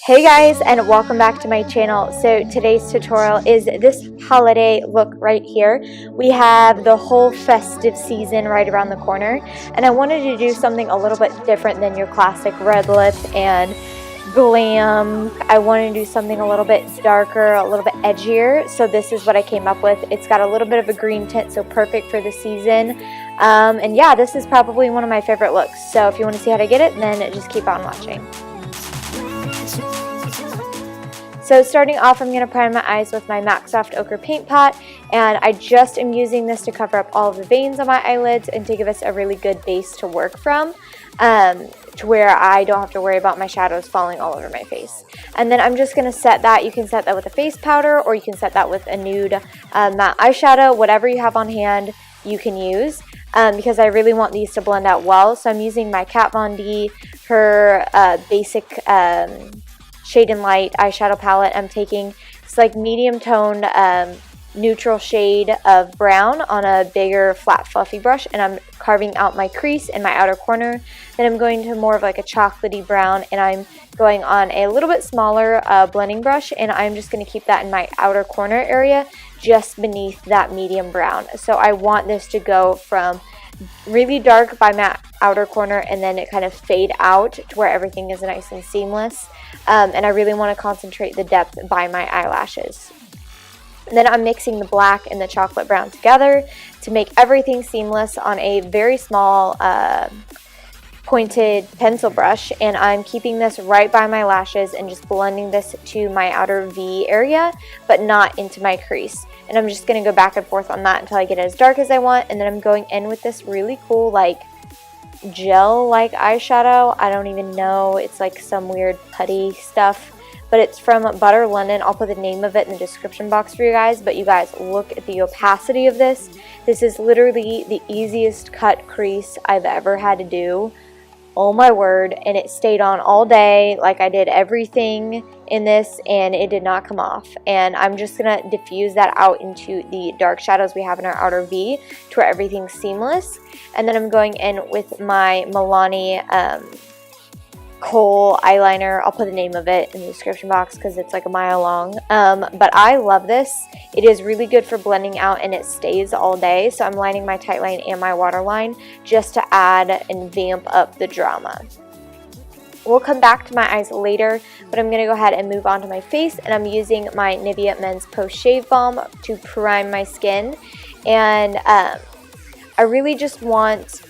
Hey guys, and welcome back to my channel. So today's tutorial is this holiday look right here. We have the whole festive season right around the corner, and I wanted to do something a little bit different than your classic red lip and glam. I wanted to do something a little bit darker, a little bit edgier. So this is what I came up with. It's got a little bit of a green tint, so perfect for the season. And yeah, this is probably one of my favorite looks. So if you want to see how to get it, then just keep on watching. So starting off, I'm going to prime my eyes with my MAC Soft Ochre Paint Pot, and I just am using this to cover up all of the veins on my eyelids and to give us a really good base to work from, to where I don't have to worry about my shadows falling all over my face. And then I'm just going to set that. You can set that with a face powder, or you can set that with a nude matte eyeshadow. Whatever you have on hand, you can use. Because I really want these to blend out well. So I'm using my Kat Von D, her basic Shade and Light eyeshadow palette. I'm taking this like medium toned neutral shade of brown on a bigger flat fluffy brush, and I'm carving out my crease in my outer corner. Then I'm going to more of like a chocolatey brown, and I'm going on a little bit smaller blending brush, and I'm just going to keep that in my outer corner area just beneath that medium brown. So I want this to go from really dark by my outer corner and then it kind of fade out to where everything is nice and seamless. And I really want to concentrate the depth by my eyelashes. And then I'm mixing the black and the chocolate brown together to make everything seamless on a very small pointed pencil brush, and I'm keeping this right by my lashes and just blending this to my outer V area, but not into my crease. And I'm just going to go back and forth on that until I get it as dark as I want, and then I'm going in with this really cool like gel-like eyeshadow. I don't even know, it's like some weird putty stuff, but it's from Butter London. I'll put the name of it in the description box for you guys, but you guys, look at the opacity of this. This is literally the easiest cut crease I've ever had to do. Oh my word, and it stayed on all day. Like, I did everything in this and it did not come off. And I'm just gonna diffuse that out into the dark shadows we have in our outer V to where everything's seamless. And then I'm going in with my Milani Kohl eyeliner. I'll put the name of it in the description box because it's like a mile long. But I love this. It is really good for blending out and it stays all day. So I'm lining my tight line and my waterline just to add and vamp up the drama. We'll come back to my eyes later, but I'm going to go ahead and move on to my face, and I'm using my Nivea Men's Post Shave Balm to prime my skin. And I really just want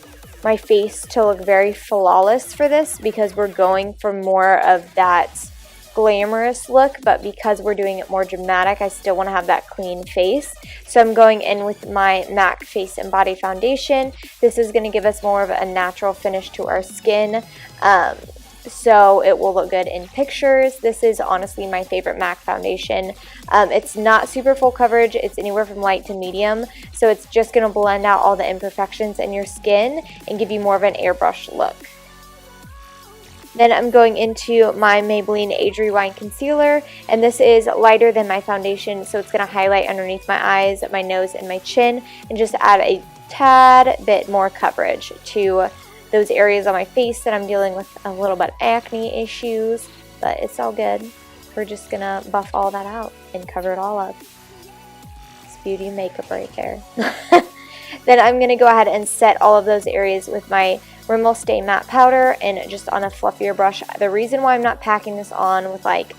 my face to look very flawless for this because we're going for more of that glamorous look, but because we're doing it more dramatic, I still want to have that clean face. So I'm going in with my MAC Face and Body Foundation. This is going to give us more of a natural finish to our skin. So it will look good in pictures. This is honestly my favorite MAC foundation. It's not super full coverage. It's anywhere from light to medium. So it's just going to blend out all the imperfections in your skin and give you more of an airbrush look. Then I'm going into my Maybelline Age Rewind Concealer, and this is lighter than my foundation, so it's going to highlight underneath my eyes, my nose, and my chin, and just add a tad bit more coverage to those areas on my face that I'm dealing with a little bit of acne issues, but it's all good. We're just gonna buff all that out and cover it all up. It's beauty makeup right there. Then I'm gonna go ahead and set all of those areas with my Rimmel Stay Matte Powder and just on a fluffier brush. The reason why I'm not packing this on with like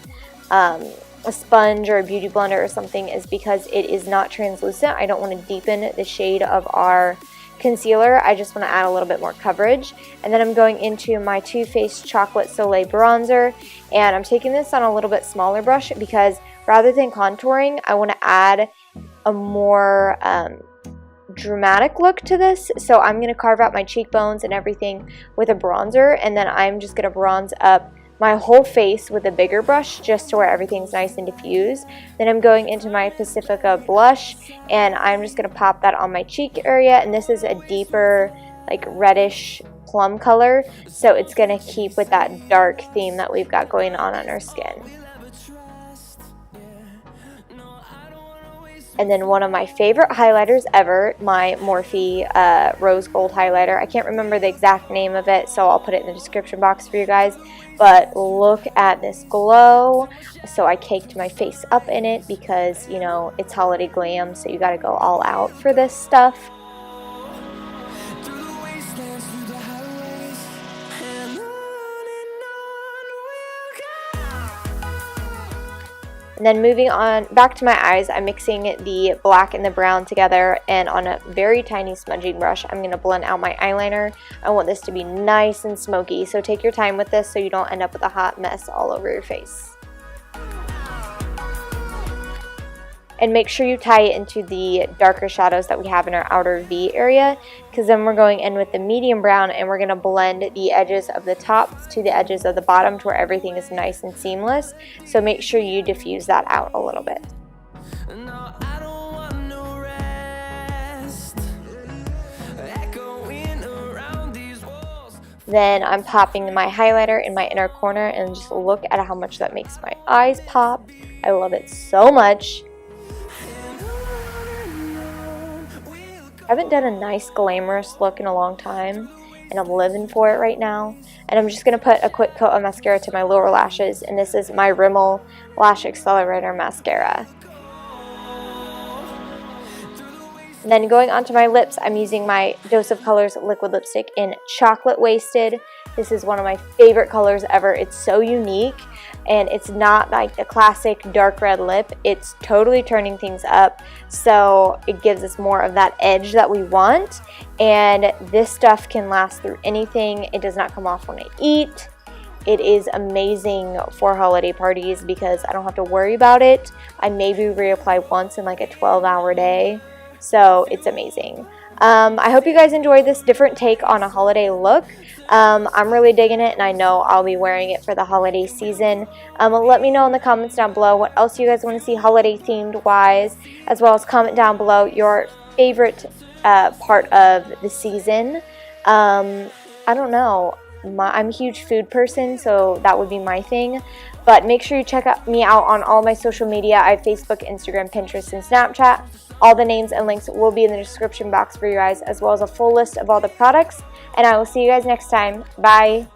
a sponge or a beauty blender or something is because it is not translucent. I don't want to deepen the shade of our concealer. I just want to add a little bit more coverage. And then I'm going into my Too Faced Chocolate Soleil Bronzer, and I'm taking this on a little bit smaller brush because rather than contouring, I want to add a more dramatic look to this. So I'm going to carve out my cheekbones and everything with a bronzer, and then I'm just going to bronze up my whole face with a bigger brush just to where everything's nice and diffused. Then I'm going into my Pacifica blush, and I'm just going to pop that on my cheek area, and this is a deeper like reddish plum color, so it's going to keep with that dark theme that we've got going on our skin. And then one of my favorite highlighters ever, my Morphe Rose Gold highlighter. I can't remember the exact name of it, so I'll put it in the description box for you guys. but look at this glow. So I caked my face up in it because, you know, it's holiday glam, so you gotta go all out for this stuff. And then moving on back to my eyes, I'm mixing the black and the brown together, and on a very tiny smudging brush, I'm going to blend out my eyeliner. I want this to be nice and smoky, so take your time with this so you don't end up with a hot mess all over your face. And make sure you tie it into the darker shadows that we have in our outer V area, because then we're going in with the medium brown and we're going to blend the edges of the tops to the edges of the bottom to where everything is nice and seamless. So make sure you diffuse that out a little bit. Then I'm popping my highlighter in my inner corner, and just look at how much that makes my eyes pop. I love it so much. I haven't done a nice glamorous look in a long time, and I'm living for it right now. And I'm just going to put a quick coat of mascara to my lower lashes, and this is my Rimmel Lash Accelerator Mascara. And then going onto my lips, I'm using my Dose of Colors liquid lipstick in Chocolate Wasted. This is one of my favorite colors ever. It's so unique, and it's not like the classic dark red lip. It's totally turning things up, so it gives us more of that edge that we want. And this stuff can last through anything. It does not come off when I eat. It is amazing for holiday parties because I don't have to worry about it. I maybe reapply once in like a 12-hour day. So it's amazing. I hope you guys enjoyed this different take on a holiday look. I'm really digging it, and I know I'll be wearing it for the holiday season. Let me know in the comments down below what else you guys want to see holiday themed wise, as well as comment down below your favorite part of the season. I don't know. I'm a huge food person, so that would be my thing. But make sure you check me out on all my social media. I have Facebook, Instagram, Pinterest, and Snapchat. All the names and links will be in the description box for you guys, as well as a full list of all the products. And I will see you guys next time. Bye!